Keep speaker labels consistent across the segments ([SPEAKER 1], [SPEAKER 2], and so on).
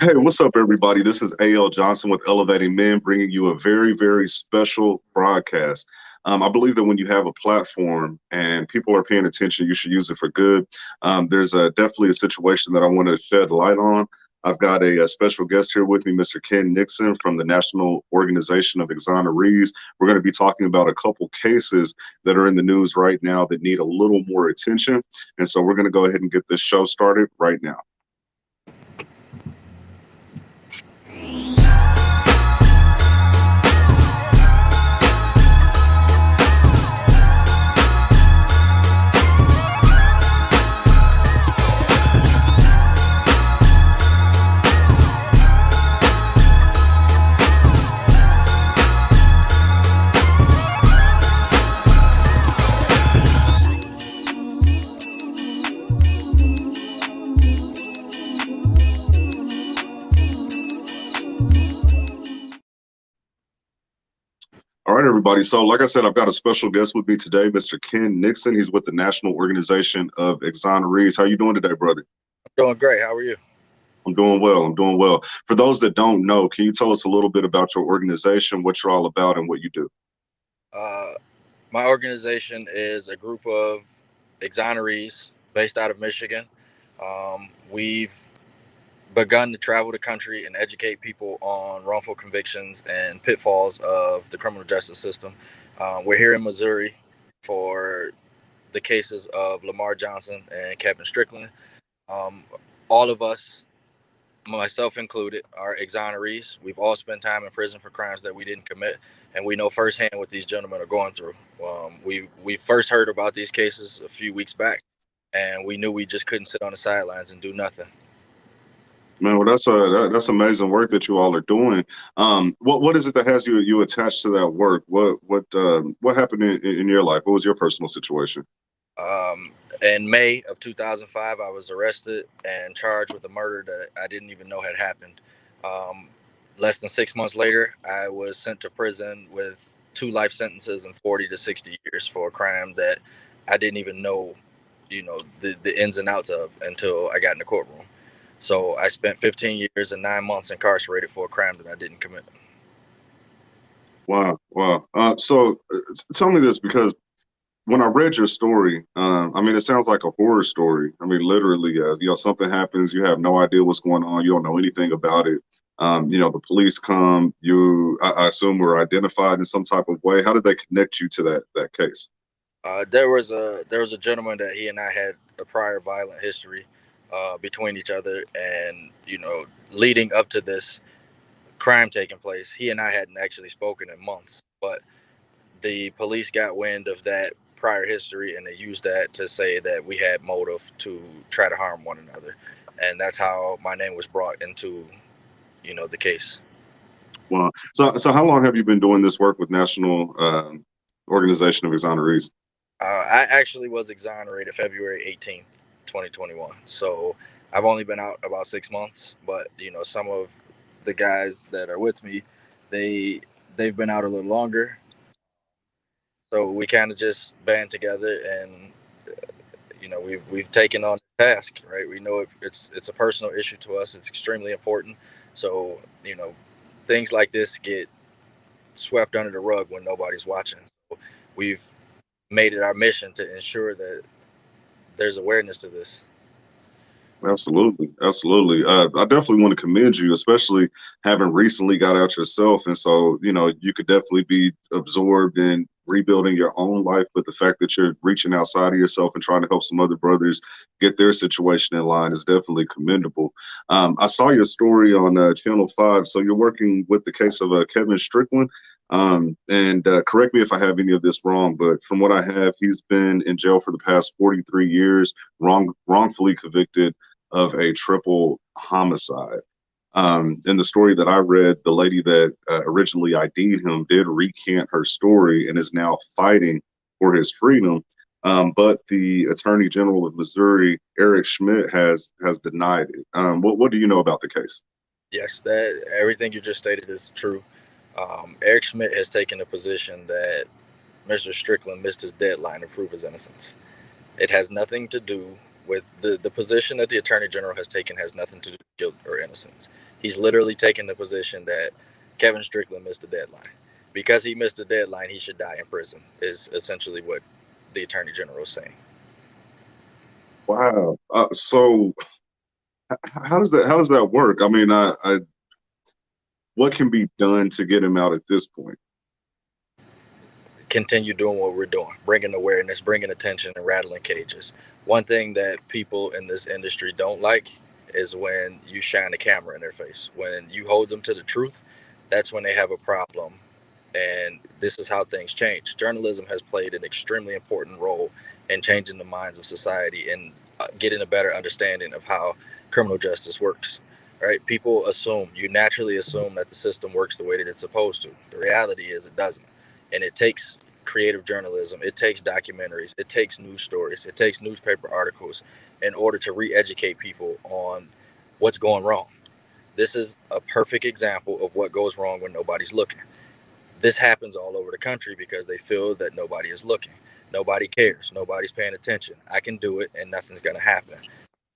[SPEAKER 1] Hey, what's up, everybody? This is A.L. Johnson with Elevating Men, bringing you a very, very special broadcast. I believe that when you have a platform and people are paying attention, you should use it for good. There's definitely a situation that I want to shed light on. I've got a special guest here with me, Mr. Ken Nixon from the National Organization of Exonerees. We're going to be talking about a couple cases that are in the news right now that need a little more attention. And so we're going to go ahead and get this show started right now. All right, everybody. So, like I said, I've got a special guest with me today, Mr. Ken Nixon. He's with the National Organization of Exonerees. How you doing today, brother?
[SPEAKER 2] Doing great. How are you?
[SPEAKER 1] I'm doing well. I'm doing well. For those that don't know, can you tell us a little bit about your organization, what you're all about, and what you do?
[SPEAKER 2] Uh, my organization is a group of exonerees based out of Michigan. We've begun to travel the country and educate people on wrongful convictions and pitfalls of the criminal justice system. We're here in Missouri for the cases of Lamar Johnson and Kevin Strickland. Um, all of us, myself included, are exonerees. We've all spent time in prison for crimes that we didn't commit, and we know firsthand what these gentlemen are going through. We first heard about these cases a few weeks back, and we knew we just couldn't sit on the sidelines and do nothing.
[SPEAKER 1] Man, well, that's amazing work that you all are doing. What is it that has you attached to that work? What happened in your life? What was your personal situation?
[SPEAKER 2] In May of 2005, I was arrested and charged with a murder that I didn't even know had happened. Um, Less than 6 months later, I was sent to prison with 2 life sentences and 40 to 60 years for a crime that I didn't even know, the ins and outs of until I got in the courtroom. So I spent 15 years and 9 months incarcerated for a crime that I didn't commit.
[SPEAKER 1] Wow, wow. Tell me this because when I read your story, I mean, it sounds like a horror story. I mean, literally, something happens, you have no idea what's going on, you don't know anything about it. The police come, I assume, were identified in some type of way. How did they connect you to that case?
[SPEAKER 2] There was a gentleman that he and I had a prior violent history between each other, and leading up to this crime taking place, he and I hadn't actually spoken in months, but the police got wind of that prior history and they used that to say that we had motive to try to harm one another, and that's how my name was brought into the case.
[SPEAKER 1] Wow. So how long have you been doing this work with National Organization of Exonerees?
[SPEAKER 2] I actually was exonerated February 18th, 2021, so I've only been out about 6 months, but some of the guys that are with me, they they've been out a little longer, so we kind of just band together, and we've taken on the task. Right, we know it's a personal issue to us. It's extremely important. So things like this get swept under the rug when nobody's watching. So we've made it our mission to ensure that there's awareness to this.
[SPEAKER 1] Absolutely, absolutely. I definitely want to commend you, especially having recently got out yourself, and so you could definitely be absorbed in rebuilding your own life. But the fact that you're reaching outside of yourself and trying to help some other brothers get their situation in line is definitely commendable. I saw your story on Channel 5, so you're working with the case of Kevin Strickland. And correct me if I have any of this wrong, but from what I have, he's been in jail for the past 43 years, wrongfully convicted of a triple homicide. In the story that I read, the lady that originally ID'd him did recant her story and is now fighting for his freedom. But the Attorney General of Missouri, Eric Schmidt, has denied it. What do you know about the case?
[SPEAKER 2] Yes, that everything you just stated is true. Eric Schmidt has taken a position that Mr. Strickland missed his deadline to prove his innocence. It has nothing to do with the position that the attorney general has taken has nothing to do with guilt or innocence. He's literally taken the position that Kevin Strickland missed the deadline. Because he missed the deadline, he should die in prison, is essentially what the attorney general is saying.
[SPEAKER 1] Wow. So how does that work? I mean, what can be done to get him out at this point?
[SPEAKER 2] Continue doing what we're doing, bringing awareness, bringing attention, and rattling cages. One thing that people in this industry don't like is when you shine the camera in their face. When you hold them to the truth, that's when they have a problem. And this is how things change. Journalism has played an extremely important role in changing the minds of society and getting a better understanding of how criminal justice works. Right? People assume, you naturally assume that the system works the way that it's supposed to. The reality is it doesn't. And it takes creative journalism, it takes documentaries, it takes news stories, it takes newspaper articles in order to re-educate people on what's going wrong. This is a perfect example of what goes wrong when nobody's looking. This happens all over the country because they feel that nobody is looking. Nobody cares. Nobody's paying attention. I can do it and nothing's going to happen.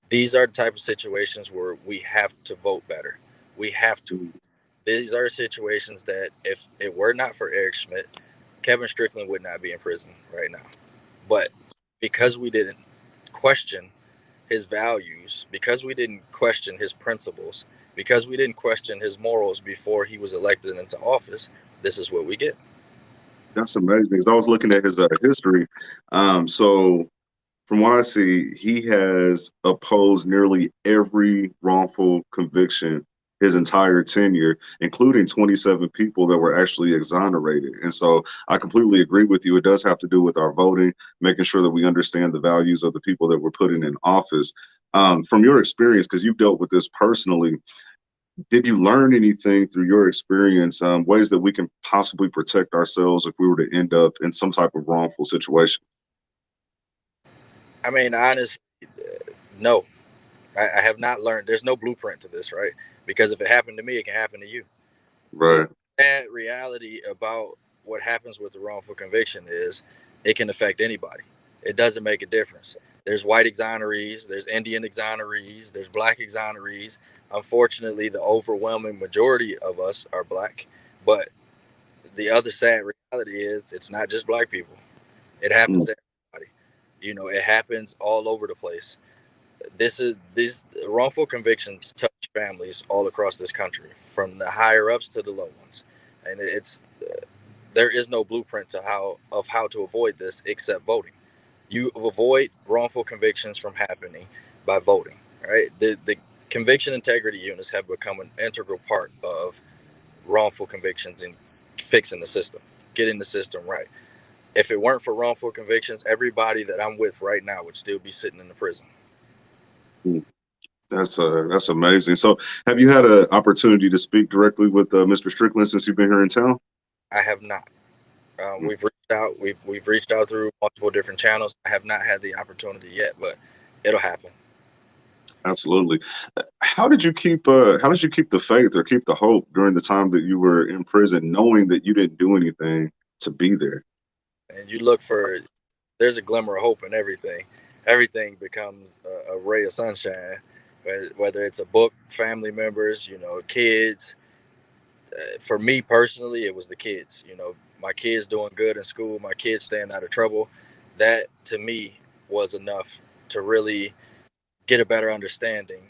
[SPEAKER 2] These are the type of situations where we have to vote better. We have to. These are situations that if it were not for Eric Schmidt, Kevin Strickland would not be in prison right now. But because we didn't question his values, because we didn't question his principles, because we didn't question his morals before he was elected into office, this is what we get.
[SPEAKER 1] That's amazing because I was looking at his history. So from what I see, he has opposed nearly every wrongful conviction his entire tenure, including 27 people that were actually exonerated. And so I completely agree with you. It does have to do with our voting, making sure that we understand the values of the people that we're putting in office. From your experience, because you've dealt with this personally, did you learn anything through your experience, ways that we can possibly protect ourselves if we were to end up in some type of wrongful situation?
[SPEAKER 2] I mean, honestly, no, I have not learned. There's no blueprint to this, right? Because if it happened to me, it can happen to you. The
[SPEAKER 1] Right.
[SPEAKER 2] sad reality about what happens with the wrongful conviction is it can affect anybody. It doesn't make a difference. There's white exonerees, there's Indian exonerees, there's black exonerees. Unfortunately, the overwhelming majority of us are black. But the other sad reality is it's not just black people. It happens
[SPEAKER 1] Mm.
[SPEAKER 2] to everybody. It happens all over the place. These wrongful convictions touch families all across this country, from the higher ups to the low ones, and there is no blueprint how to avoid this except voting. You avoid wrongful convictions from happening by voting. Right? The conviction integrity units have become an integral part of wrongful convictions and fixing the system, getting the system right. If it weren't for wrongful convictions, everybody that I'm with right now would still be sitting in the prison.
[SPEAKER 1] Mm. That's amazing. So, have you had an opportunity to speak directly with Mr. Strickland since you've been here in town?
[SPEAKER 2] I have not.
[SPEAKER 1] Mm.
[SPEAKER 2] We've reached out. We've reached out through multiple different channels. I have not had the opportunity yet, but it'll happen.
[SPEAKER 1] Absolutely. How did you keep the faith or keep the hope during the time that you were in prison, knowing that you didn't do anything to be there?
[SPEAKER 2] And you look for, there's a glimmer of hope in everything. Everything becomes a ray of sunshine. Whether it's a book, family members, kids. For me personally, it was the kids. My kids doing good in school, my kids staying out of trouble. That to me was enough to really get a better understanding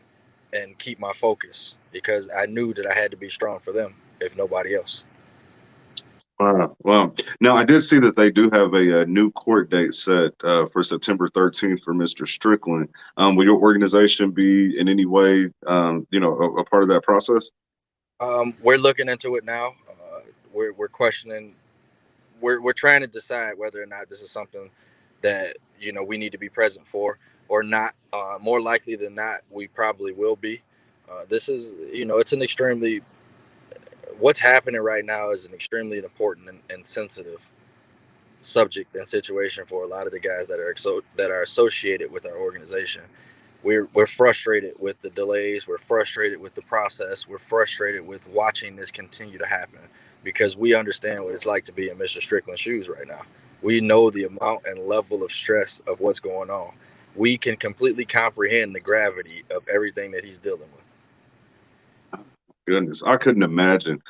[SPEAKER 2] and keep my focus because I knew that I had to be strong for them, if nobody else.
[SPEAKER 1] Wow. Well, now I did see that they do have a new court date set for September 13th for Mr. Strickland. Will your organization be in any way, a part of that process?
[SPEAKER 2] We're looking into it now. We're questioning. We're trying to decide whether or not this is something that we need to be present for or not. More likely than not, we probably will be. This is it's an extremely what's happening right now is an extremely important and sensitive subject and situation for a lot of the guys that are associated with our organization. We're frustrated with the delays. We're frustrated with the process. We're frustrated with watching this continue to happen because we understand what it's like to be in Mr. Strickland's shoes right now. We know the amount and level of stress of what's going on. we can completely comprehend the gravity of everything that he's dealing with.
[SPEAKER 1] Goodness, I couldn't imagine.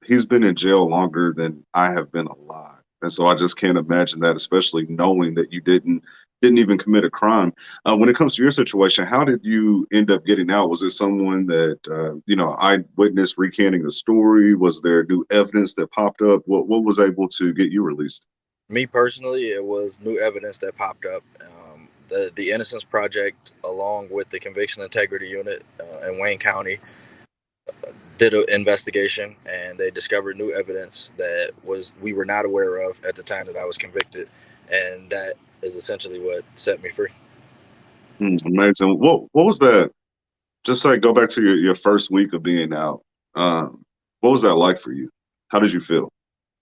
[SPEAKER 1] He's been in jail longer than I have been alive, and so I just can't imagine that, especially knowing that you didn't even commit a crime. When it comes to your situation, how did you end up getting out? Was it someone that eyewitness recanting the story? Was there new evidence that popped up? What was able to get you released?
[SPEAKER 2] Me personally, it was new evidence that popped up. The Innocence Project, along with the Conviction Integrity Unit in Wayne County, did an investigation, and they discovered new evidence that we were not aware of at the time that I was convicted, and that is essentially what set me free.
[SPEAKER 1] Amazing. What was that? Just like go back to your first week of being out. What was that like for you? How did you feel?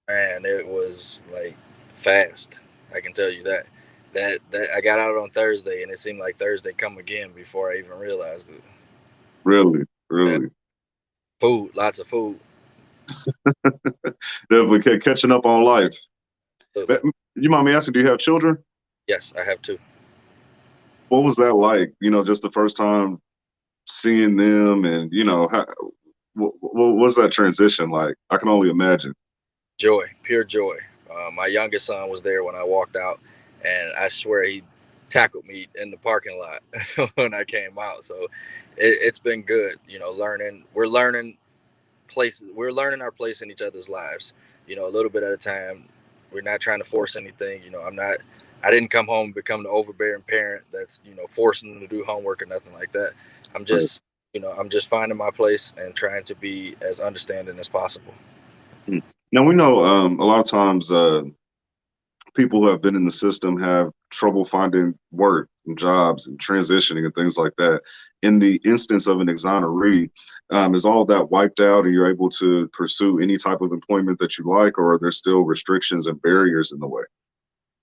[SPEAKER 2] And it was like fast. I can tell you that. That I got out on Thursday, and it seemed like Thursday come again before I even realized it.
[SPEAKER 1] Really,
[SPEAKER 2] Yeah.
[SPEAKER 1] really.
[SPEAKER 2] Food, lots of food.
[SPEAKER 1] Definitely catching up on life. But
[SPEAKER 2] Absolutely.
[SPEAKER 1] you mind me asking, do you have children?
[SPEAKER 2] Yes, I have two.
[SPEAKER 1] What was that like? Just the first time seeing them, and what was that transition like? I can only imagine.
[SPEAKER 2] Joy, pure joy. My youngest son was there when I walked out, and I swear he tackled me in the parking lot when I came out. So it's been good, learning. We're learning our place in each other's lives, a little bit at a time. We're not trying to force anything. I didn't come home and become the overbearing parent that's, forcing them to do homework or nothing like that. I'm
[SPEAKER 1] Right.
[SPEAKER 2] just, I'm just finding my place and trying to be as understanding as possible.
[SPEAKER 1] Mm. Now we know a lot of times people who have been in the system have trouble finding work and jobs and transitioning and things like that. In the instance of an exoneree, is all of that wiped out and you're able to pursue any type of employment that you like, or are there still restrictions and barriers in the way?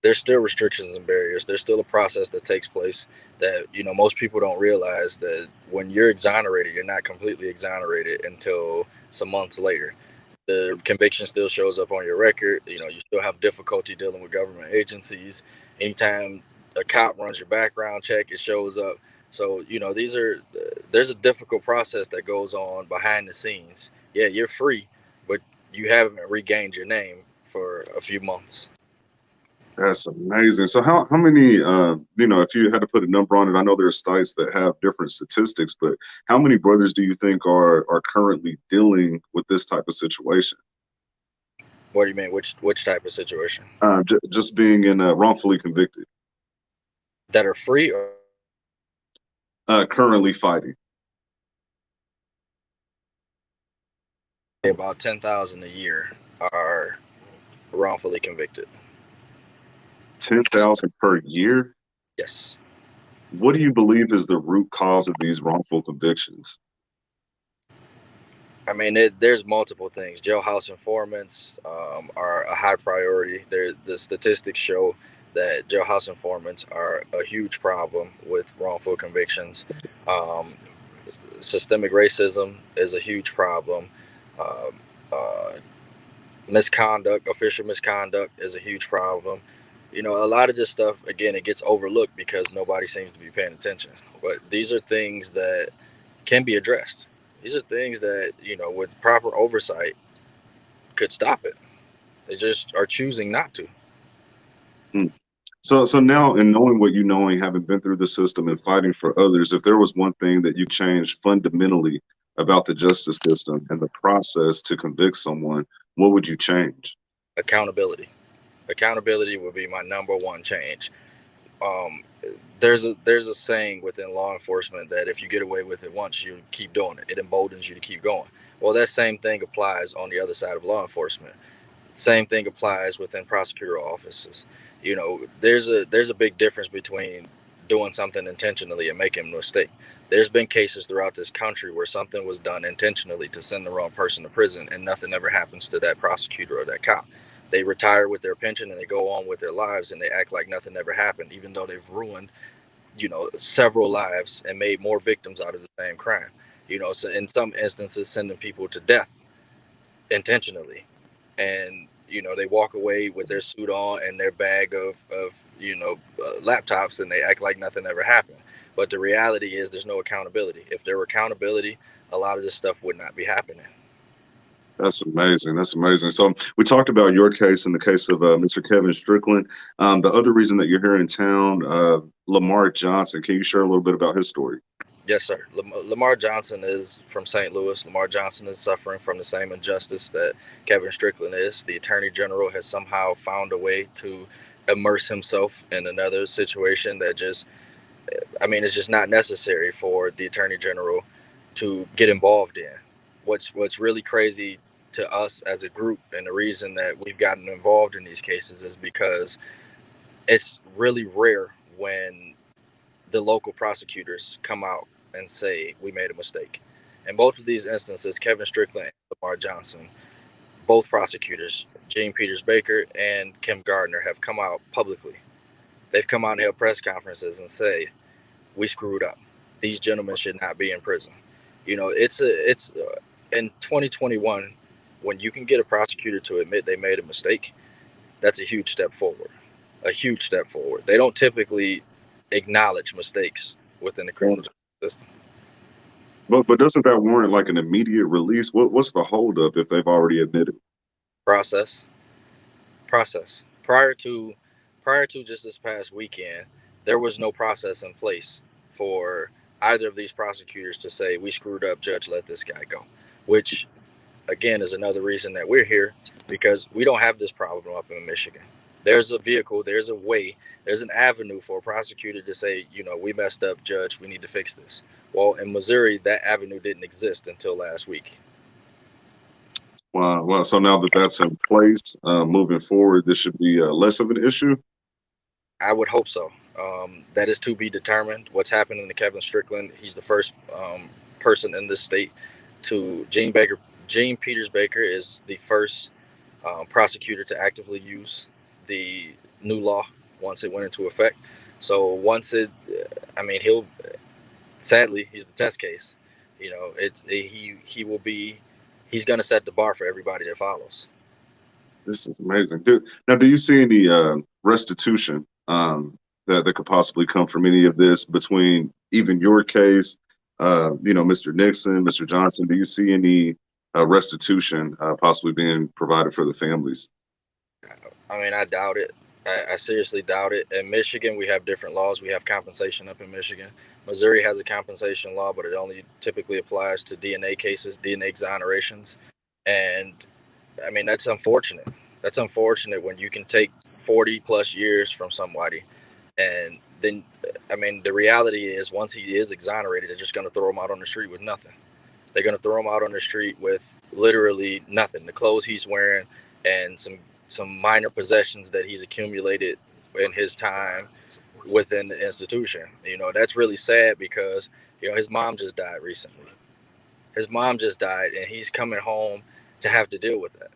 [SPEAKER 2] There's still restrictions and barriers. There's still a process that takes place that, most people don't realize that when you're exonerated, you're not completely exonerated until some months later. The conviction still shows up on your record. You still have difficulty dealing with government agencies. Anytime a cop runs your background check, it shows up. So, there's a difficult process that goes on behind the scenes. Yeah, you're free, but you haven't regained your name for a few months.
[SPEAKER 1] That's amazing. So how many if you had to put a number on it, I know there are sites that have different statistics, but how many brothers do you think are currently dealing with this type of situation?
[SPEAKER 2] What do you mean? Which type of situation?
[SPEAKER 1] Just being in wrongfully convicted,
[SPEAKER 2] That are free, or
[SPEAKER 1] currently fighting.
[SPEAKER 2] about 10,000 a year are wrongfully convicted.
[SPEAKER 1] 10,000 per year.
[SPEAKER 2] Yes.
[SPEAKER 1] What do you believe is the root cause of these wrongful convictions?
[SPEAKER 2] I mean, there's multiple things. Jailhouse informants are a high priority. The statistics show that jailhouse informants are a huge problem with wrongful convictions. Um, Systemic racism is a huge problem. Um, uh, Misconduct, official misconduct, is a huge problem. A lot of this stuff, again, it gets overlooked because nobody seems to be paying attention. But these are things that can be addressed. These are things that, with proper oversight, could stop it. They just are choosing not to.
[SPEAKER 1] Hmm. So now, in knowing what you know and having been through the system and fighting for others, if there was one thing that you changed fundamentally about the justice system and the process to convict someone, what would you change?
[SPEAKER 2] Accountability. Accountability would be my number one change. Um, there's a saying within law enforcement that if you get away with it once, you keep doing it. It emboldens you to keep going. Well, that same thing applies on the other side of law enforcement. Same thing applies within prosecutorial offices. There's a big difference between doing something intentionally and making a mistake. There's been cases throughout this country where something was done intentionally to send the wrong person to prison, and nothing ever happens to that prosecutor or that cop. They retire with their pension and they go on with their lives, and they act like nothing ever happened, even though they've ruined, several lives and made more victims out of the same crime. So in some instances, sending people to death intentionally. And they walk away with their suit on and their bag of laptops, and they act like nothing ever happened. But the reality is there's no accountability. If there were accountability, a lot of this stuff would not be happening.
[SPEAKER 1] That's amazing. That's amazing. So we talked about your case and the case of Mr. Kevin Strickland. The other reason that you're here in town, Lamar Johnson. Can you share a little bit about his story?
[SPEAKER 2] Yes, sir. Lamar Johnson is from St. Louis. Lamar Johnson is suffering from the same injustice that Kevin Strickland is. The Attorney General has somehow found a way to immerse himself in another situation that it's just not necessary for the Attorney General to get involved in. What's really crazy to us as a group, and the reason that we've gotten involved in these cases, is because it's really rare when the local prosecutors come out and say we made a mistake. In both of these instances, Kevin Strickland and Lamar Johnson, both prosecutors, Gene Peters Baker and Kim Gardner, have come out publicly. They've come out and held press conferences and say we screwed up. These gentlemen should not be in prison. It's in 2021, when you can get a prosecutor to admit they made a mistake, that's a huge step forward. A huge step forward. They don't typically acknowledge mistakes within the criminal justice system.
[SPEAKER 1] But doesn't that warrant like an immediate release? What's the holdup if they've already admitted?
[SPEAKER 2] Process. Prior to just this past weekend, there was no process in place for either of these prosecutors to say we screwed up, judge, let this guy go. Which, again, is another reason that we're here, because we don't have this problem up in Michigan. There's a vehicle, there's a way, there's an avenue for a prosecutor to say, we messed up, judge, we need to fix this. Well, in Missouri, that avenue didn't exist until last week.
[SPEAKER 1] Wow. Well, so now that that's in place, moving forward, this should be less of an issue.
[SPEAKER 2] I would hope so. That is to be determined. What's happening to Kevin Strickland? He's the first person in this state to Gene Peters Baker is the first prosecutor to actively use the new law once it went into effect. So he'll, sadly, he's the test case. He's going to set the bar for everybody that follows.
[SPEAKER 1] This is amazing. Do you see any restitution that could possibly come from any of this between even your case, Mr. Nixon, Mr. Johnson? Do you see any restitution possibly being provided for the families?
[SPEAKER 2] I doubt it. I seriously doubt it. In Michigan, we have different laws. We have compensation up in Michigan. Missouri has a compensation law, but it only typically applies to DNA cases, DNA exonerations. And that's unfortunate. That's unfortunate when you can take 40 plus years from somebody. And then, the reality is once he is exonerated, they're just going to throw him out on the street with nothing. They're going to throw him out on the street with literally nothing. The clothes he's wearing and some minor possessions that he's accumulated in his time within the institution. That's really sad because, his mom just died recently. His mom just died, and he's coming home to have to deal with that.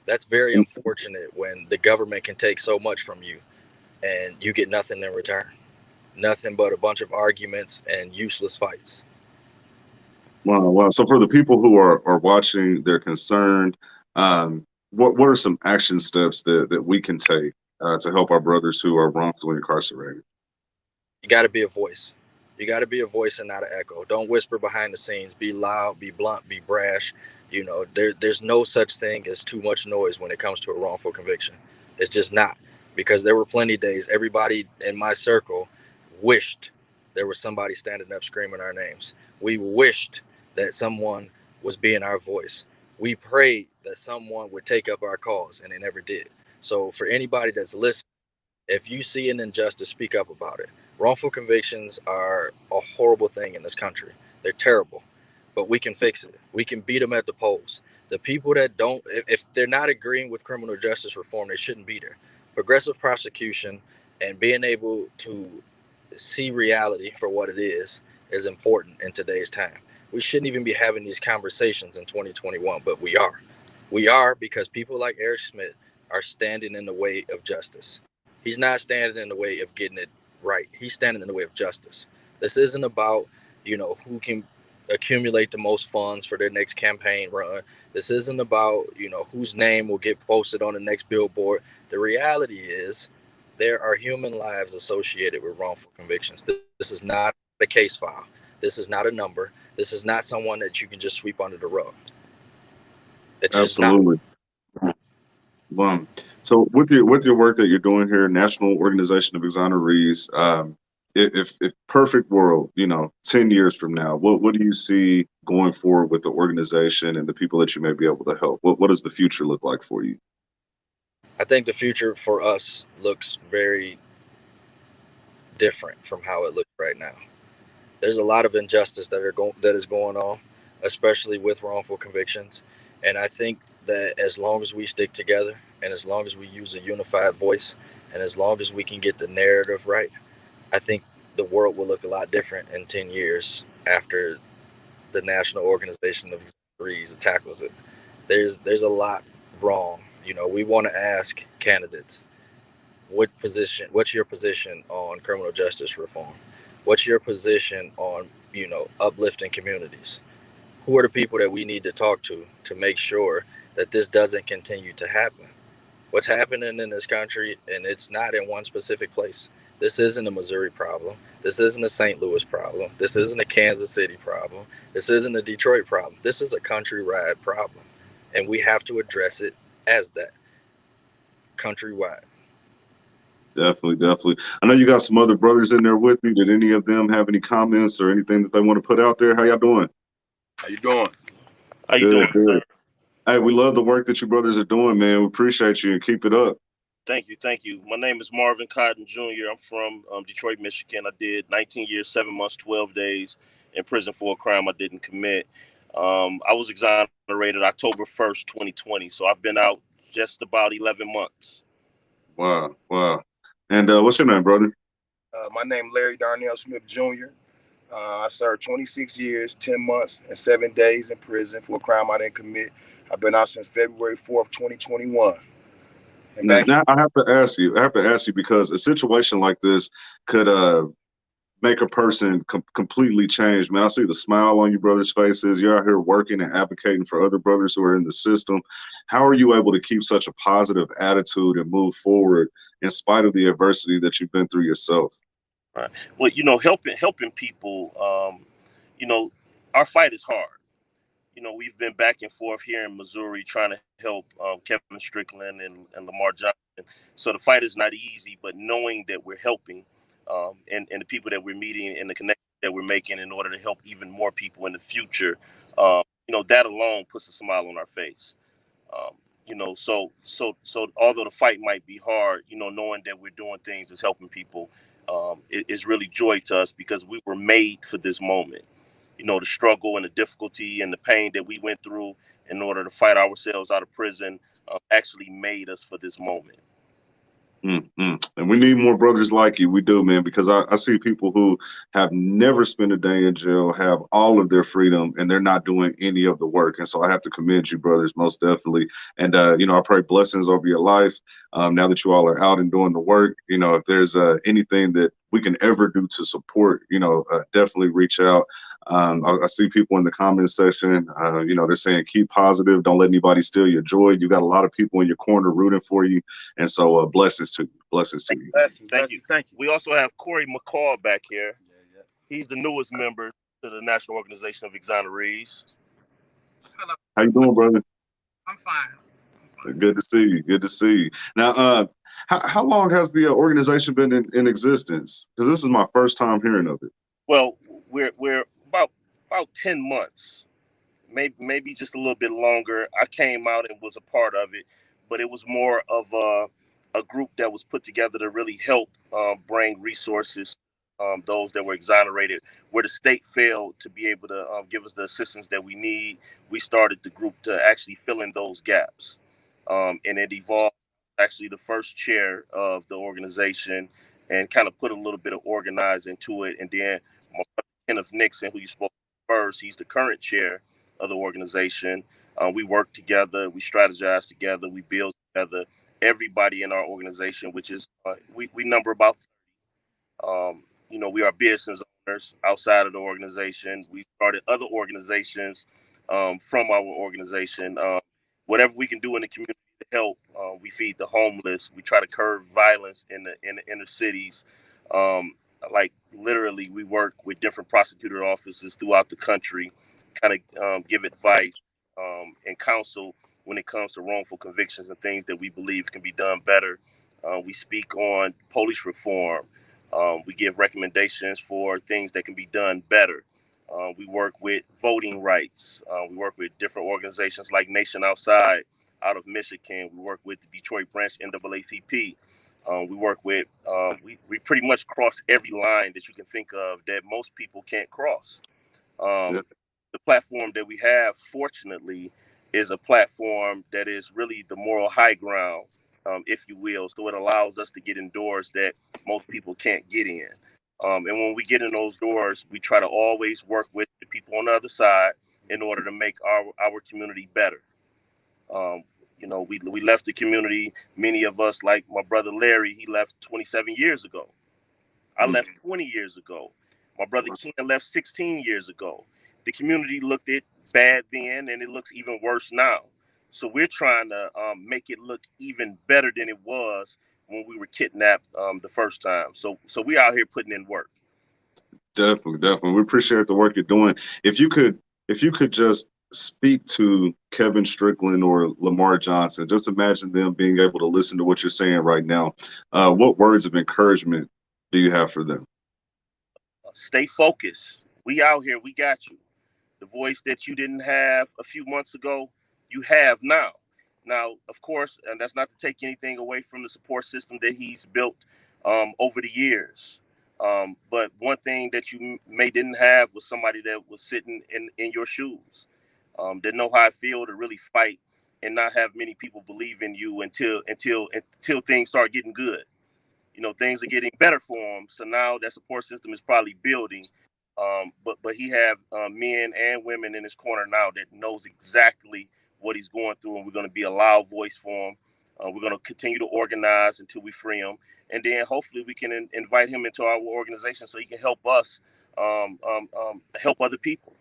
[SPEAKER 2] That's very unfortunate when the government can take so much from you and you get nothing in return. Nothing but a bunch of arguments and useless fights.
[SPEAKER 1] Wow. So for the people who are watching, they're concerned. What are some action steps that we can take to help our brothers who are wrongfully incarcerated?
[SPEAKER 2] You got to be a voice. You got to be a voice and not an echo. Don't whisper behind the scenes. Be loud, be blunt, be brash. There's no such thing as too much noise when it comes to a wrongful conviction. It's just not. Because there were plenty of days, everybody in my circle wished there was somebody standing up screaming our names. We wished that someone was being our voice. We prayed that someone would take up our cause, and they never did. So for anybody that's listening, if you see an injustice, speak up about it. Wrongful convictions are a horrible thing in this country. They're terrible, but we can fix it. We can beat them at the polls. The people that don't, if they're not agreeing with criminal justice reform, they shouldn't be there. Progressive prosecution and being able to see reality for what it is important in today's time. We shouldn't even be having these conversations in 2021, but we are. We are because people like Eric Schmidt are standing in the way of justice. He's not standing in the way of getting it right. He's standing in the way of justice. This isn't about, who can accumulate the most funds for their next campaign run. This isn't about, whose name will get posted on the next billboard. The reality is there are human lives associated with wrongful convictions. This is not a case file. This is not a number. This is not someone that you can just sweep under the rug. It's just not.
[SPEAKER 1] Absolutely. So with your work that you're doing here, National Organization of Exonerees, if perfect world, 10 years from now, what do you see going forward with the organization and the people that you may be able to help? What does the future look like for you?
[SPEAKER 2] I think the future for us looks very different from how it looks right now. There's a lot of injustice that is going on, especially with wrongful convictions. And I think that as long as we stick together and as long as we use a unified voice and as long as we can get the narrative right, I think the world will look a lot different in 10 years after the National Organization of Exonerees tackles it. There's a lot wrong. We want to ask candidates, what's your position on criminal justice reform? What's your position on, uplifting communities? Who are the people that we need to talk to make sure that this doesn't continue to happen? What's happening in this country, and it's not in one specific place. This isn't a Missouri problem. This isn't a St. Louis problem. This isn't a Kansas City problem. This isn't a Detroit problem. This is a countrywide problem. And we have to address it as that, countrywide.
[SPEAKER 1] Definitely, definitely. I know you got some other brothers in there with you. Did any of them have any comments or anything that they want to put out there? How y'all doing?
[SPEAKER 3] How you doing?
[SPEAKER 4] How you
[SPEAKER 1] Good,
[SPEAKER 4] doing,
[SPEAKER 1] good.
[SPEAKER 4] sir?
[SPEAKER 1] Hey, we love the work that you brothers are doing, man. We appreciate you and keep it up.
[SPEAKER 4] Thank you, thank you. My name is Marvin Cotton Jr. I'm from Detroit, Michigan. I did 19 years, 7 months, 12 days in prison for a crime I didn't commit. I was exonerated October 1st, 2020. So I've been out just about 11 months.
[SPEAKER 1] Wow, wow. And what's your name, brother?
[SPEAKER 3] My name Larry Darnell Smith Jr. I served 26 years, 10 months, and 7 days in prison for a crime I didn't commit. I've been out since February 4th, 2021. And back
[SPEAKER 1] Now I have to ask you. I have to ask you because a situation like this could make a person completely change. Man, I see the smile on your brothers' faces. You're out here working and advocating for other brothers who are in the system. How are you able to keep such a positive attitude and move forward in spite of the adversity that you've been through yourself?
[SPEAKER 4] Right. Well, helping people. You know, our fight is hard. We've been back and forth here in Missouri trying to help Kevin Strickland and Lamar Johnson. So the fight is not easy, but knowing that we're helping and the people that we're meeting and the connections that we're making in order to help even more people in the future, that alone puts a smile on our face. So although the fight might be hard, knowing that we're doing things that's helping people is really joy to us because we were made for this moment. The struggle and the difficulty and the pain that we went through in order to fight ourselves out of prison actually made us for this moment.
[SPEAKER 1] And we need more brothers like you. We do, man, because I see people who have never spent a day in jail, have all of their freedom, and they're not doing any of the work. And so I have to commend you, brothers, most definitely. And, I pray blessings over your life. Now that you all are out and doing the work, if there's anything that we can ever do to support, definitely reach out. I see people in the comment section, they're saying keep positive. Don't let anybody steal your joy. You got a lot of people in your corner rooting for you. And so blessings to you. Blessings to you.
[SPEAKER 4] Thank you. We also have Corey McCall back here. He's the newest member to the National Organization of Exonerees.
[SPEAKER 5] Hello.
[SPEAKER 1] How you doing, brother?
[SPEAKER 5] I'm fine.
[SPEAKER 1] Good to see you. Good to see you. Now, how long has the organization been in existence? Because this is my first time hearing of it.
[SPEAKER 4] Well, we're about 10 months, maybe just a little bit longer. I came out and was a part of it, but it was more of a group that was put together to really help bring resources those that were exonerated, where the state failed to be able to give us the assistance that we need. We started the group to actually fill in those gaps, and it evolved. Actually, the first chair of the organization, and kind of put a little bit of organize into it, and then my brother Kenneth Nixon, who you spoke to first, he's the current chair of the organization. We work together, we strategize together, we build together. Everybody in our organization, which is we number about 30. We are business outside of the organization. We started other organizations from our organization. Whatever we can do in the community to help. We feed the homeless. We try to curb violence in the inner cities. Like literally, we work with different prosecutor offices throughout the country, kind of give advice and counsel when it comes to wrongful convictions and things that we believe can be done better. We speak on police reform. We give recommendations for things that can be done better. We work with voting rights. We work with different organizations like Nation Outside out of Michigan. We work with the Detroit branch NAACP. We work with, we pretty much cross every line that you can think of that most people can't cross.
[SPEAKER 1] Yep.
[SPEAKER 4] The platform that we have, fortunately, is a platform that is really the moral high ground, if you will. So it allows us to get in doors that most people can't get in. And when we get in those doors, we try to always work with the people on the other side in order to make our community better. You know, we left the community. Many of us, like my brother Larry, he left 27 years ago. I left 20 years ago. My brother Ken left 16 years ago. The community looked it bad then, and it looks even worse now. So we're trying to make it look even better than it was when we were kidnapped the first time. So we out here putting in work.
[SPEAKER 1] Definitely. We appreciate the work you're doing. If you could just speak to Kevin Strickland or Lamar Johnson, just imagine them being able to listen to what you're saying right now. What words of encouragement do you have for them?
[SPEAKER 4] Stay focused. We out here. We got you. The voice that you didn't have a few months ago, you have now. Now, of course, and that's not to take anything away from the support system that he's built over the years. But one thing that you didn't have was somebody that was sitting in your shoes, didn't know how it feel to really fight and not have many people believe in you until things start getting good. You know, things are getting better for him. So now that support system is probably building. But he have men and women in his corner now that knows exactly what he's going through, and we're going to be a loud voice for him. We're going to continue to organize until we free him, and then hopefully we can invite him into our organization so he can help us help other people.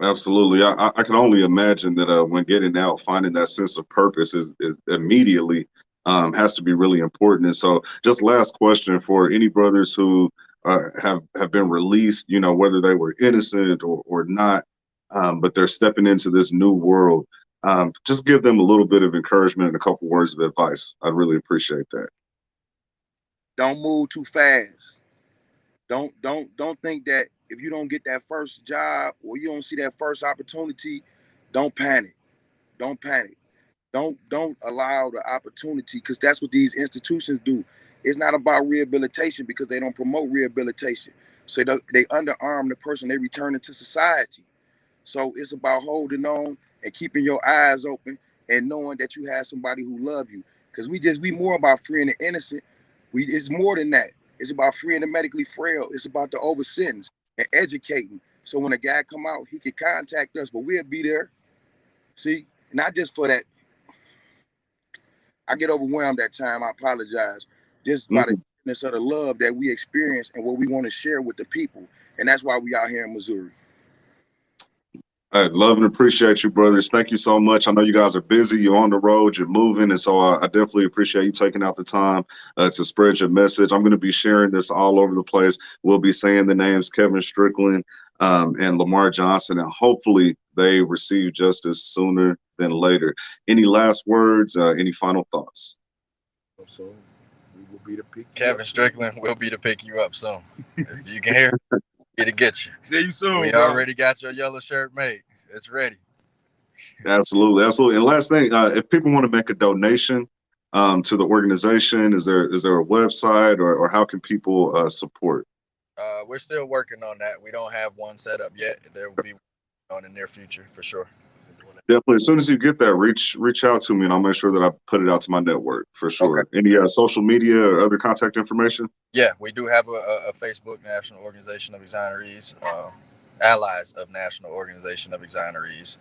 [SPEAKER 1] Absolutely. I can only imagine that when getting out, finding that sense of purpose is immediately has to be really important. And so just last question for any brothers who have been released, you know, whether they were innocent or not, but they're stepping into this new world. Just give them a little bit of encouragement and a couple words of advice. I'd really appreciate that.
[SPEAKER 3] Don't move too fast. Don't think that if you don't get that first job or you don't see that first opportunity, don't panic. Don't panic. Don't allow the opportunity, because that's what these institutions do. It's not about rehabilitation because they don't promote rehabilitation. So they underarm the person they return into society. So it's about holding on and keeping your eyes open and knowing that you have somebody who love you. Because we more about freeing the innocent. It's more than that. It's about freeing the medically frail. It's about the over sentence and educating. So when a guy come out, he can contact us, but we'll be there. See, not just for that. I get overwhelmed at time. I apologize. Just by the goodness of the love that we experience and what we want to share with the people. And that's why we out here in Missouri.
[SPEAKER 1] I love and appreciate you, brothers. Thank you so much. I know you guys are busy. You're on the road. You're moving. And so I definitely appreciate you taking out the time to spread your message. I'm going to be sharing this all over the place. We'll be saying the names Kevin Strickland and Lamar Johnson, and hopefully they receive justice sooner than later. Any last words? Any final thoughts?
[SPEAKER 3] So we will be to pick
[SPEAKER 2] Kevin Strickland will be to pick you up soon. If you can hear, be to get you.
[SPEAKER 3] See you soon.
[SPEAKER 2] We
[SPEAKER 3] bro.
[SPEAKER 2] already got your yellow shirt made. It's ready.
[SPEAKER 1] Absolutely. And last thing, if people want to make a donation to the organization, is there a website or how can people support?
[SPEAKER 2] We're still working on that. We don't have one set up yet. There will be one in the near future for sure.
[SPEAKER 1] Definitely. As soon as you get that, reach out to me, and I'll make sure that I put it out to my network for sure. Okay. Any social media or other contact information?
[SPEAKER 2] Yeah, we do have a Facebook National Organization of Exonerees, Allies of National Organization of Exonerees.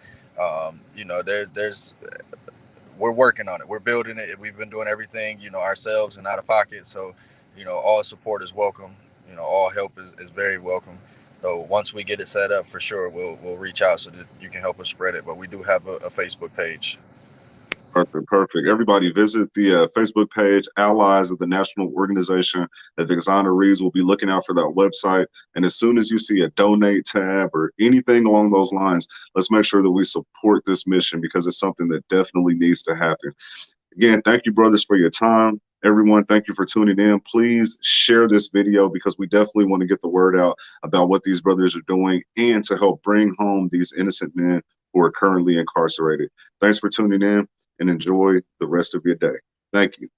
[SPEAKER 2] You know, we're working on it. We're building it. We've been doing everything, you know, ourselves and out of pocket. So, you know, all support is welcome. all help is very welcome. So once we get it set up, for sure, we'll reach out so that you can help us spread it. But we do have a Facebook page.
[SPEAKER 1] Perfect, perfect. Everybody visit the Facebook page, Allies of the National Organization of Exonerees. We'll be looking out for that website. And as soon as you see a donate tab or anything along those lines, let's make sure that we support this mission because it's something that definitely needs to happen. Again, thank you, brothers, for your time. Everyone, thank you for tuning in. Please share this video because we definitely want to get the word out about what these brothers are doing and to help bring home these innocent men who are currently incarcerated. Thanks for tuning in and enjoy the rest of your day. Thank you.